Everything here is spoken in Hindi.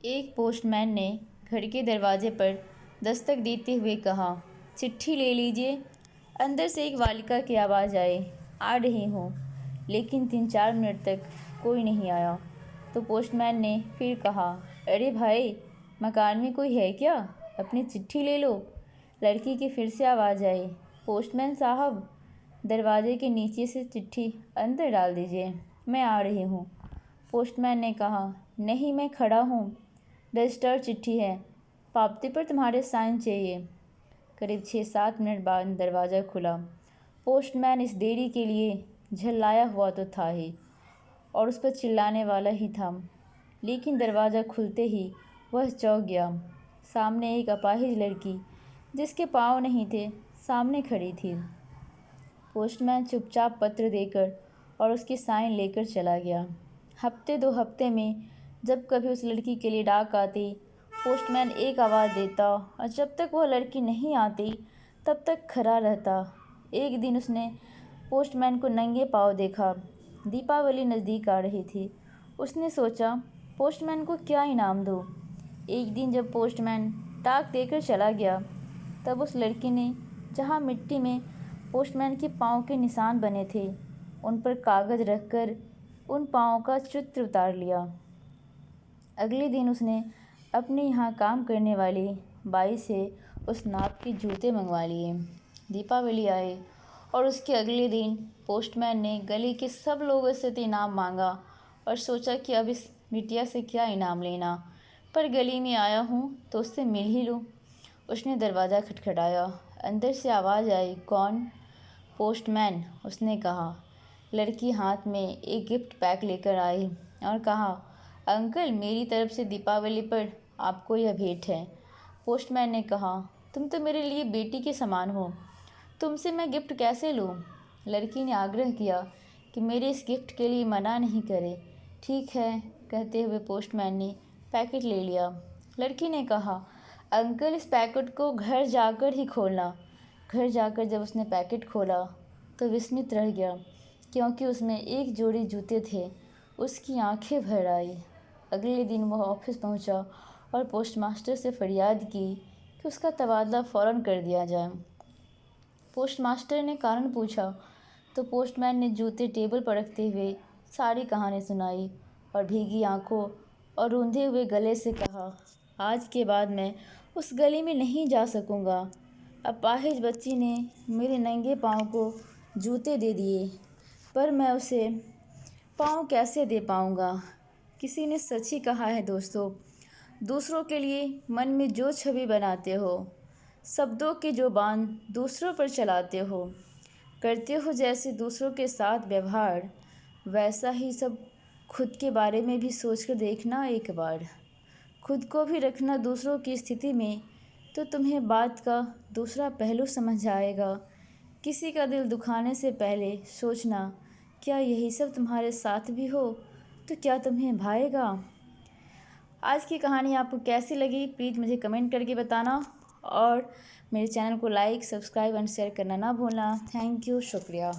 एक पोस्टमैन ने घर के दरवाजे पर दस्तक देते हुए कहा, चिट्ठी ले लीजिए। अंदर से एक बालिका की आवाज़ आई, आ रही हूँ। लेकिन 3-4 मिनट तक कोई नहीं आया। तो पोस्टमैन ने फिर कहा, अरे भाई, मकान में कोई है क्या? अपनी चिट्ठी ले लो। लड़की की फिर से आवाज़ आई, पोस्टमैन साहब, दरवाजे के नीचे से चिट्ठी अंदर डाल दीजिए, मैं आ रही हूँ। पोस्टमैन ने कहा, नहीं, मैं खड़ा हूँ। रजिस्टर्ड चिट्ठी है, पावती पर तुम्हारे साइन चाहिए। करीब 6-7 मिनट बाद दरवाज़ा खुला। पोस्टमैन इस देरी के लिए झल्लाया हुआ तो था ही और उस पर चिल्लाने वाला ही था, लेकिन दरवाज़ा खुलते ही वह चौंक गया। सामने एक अपाहिज लड़की, जिसके पाँव नहीं थे, सामने खड़ी थी। पोस्टमैन चुपचाप पत्र देकर और उसकी साइन लेकर चला गया। हफ्ते 2 हफ्ते में जब कभी उस लड़की के लिए डाक आती, पोस्टमैन एक आवाज़ देता और जब तक वह लड़की नहीं आती तब तक खड़ा रहता। एक दिन उसने पोस्टमैन को नंगे पाँव देखा। दीपावली नज़दीक आ रही थी। उसने सोचा, पोस्टमैन को क्या इनाम दूँ। एक दिन जब पोस्टमैन डाक देकर चला गया, तब उस लड़की ने जहाँ मिट्टी में पोस्टमैन के पाँव के निशान बने थे, उन पर कागज़ रखकर उन पाँव का चित्र उतार लिया। अगले दिन उसने अपने यहाँ काम करने वाली बाई से उस नाप के जूते मंगवा लिए। दीपावली आए और उसके अगले दिन पोस्टमैन ने गली के सब लोगों से इनाम मांगा और सोचा कि अब इस बिटिया से क्या इनाम लेना, पर गली में आया हूँ तो उससे मिल ही लूँ। उसने दरवाज़ा खटखटाया। अंदर से आवाज़ आई, कौन? पोस्टमैन, उसने कहा। लड़की हाथ में एक गिफ्ट पैक लेकर आई और कहा, अंकल, मेरी तरफ से दीपावली पर आपको यह भेंट है। पोस्टमैन ने कहा, तुम तो मेरे लिए बेटी के समान हो, तुमसे मैं गिफ्ट कैसे लूँ? लड़की ने आग्रह किया कि मेरे इस गिफ्ट के लिए मना नहीं करे। ठीक है, कहते हुए पोस्टमैन ने पैकेट ले लिया। लड़की ने कहा, अंकल, इस पैकेट को घर जाकर ही खोलना। घर जाकर जब उसने पैकेट खोला तो विस्मित रह गया, क्योंकि उसमें एक जोड़ी जूते थे। उसकी आंखें भर आई। अगले दिन वह ऑफिस पहुंचा और पोस्टमास्टर से फरियाद की कि उसका तबादला फ़ौरन कर दिया जाए। पोस्टमास्टर ने कारण पूछा तो पोस्टमैन ने जूते टेबल पर रखते हुए सारी कहानी सुनाई और भीगी आंखों और रूंधे हुए गले से कहा, आज के बाद मैं उस गली में नहीं जा सकूंगा। अपाहिज बच्ची ने मेरे नंगे पाँव को जूते दे दिए, पर मैं उसे पाँव कैसे दे पाऊंगा। किसी ने सच ही कहा है दोस्तों, दूसरों के लिए मन में जो छवि बनाते हो, शब्दों के जो बांध दूसरों पर चलाते हो, करते हो जैसे दूसरों के साथ व्यवहार, वैसा ही सब खुद के बारे में भी सोचकर देखना एक बार। खुद को भी रखना दूसरों की स्थिति में, तो तुम्हें बात का दूसरा पहलू समझ आएगा। किसी का दिल दुखाने से पहले सोचना, क्या यही सब तुम्हारे साथ भी हो तो क्या तुम्हें भाएगा। आज की कहानी आपको कैसी लगी, प्लीज़ मुझे कमेंट करके बताना और मेरे चैनल को लाइक, सब्सक्राइब एंड शेयर करना ना भूलना। थैंक यू, शुक्रिया।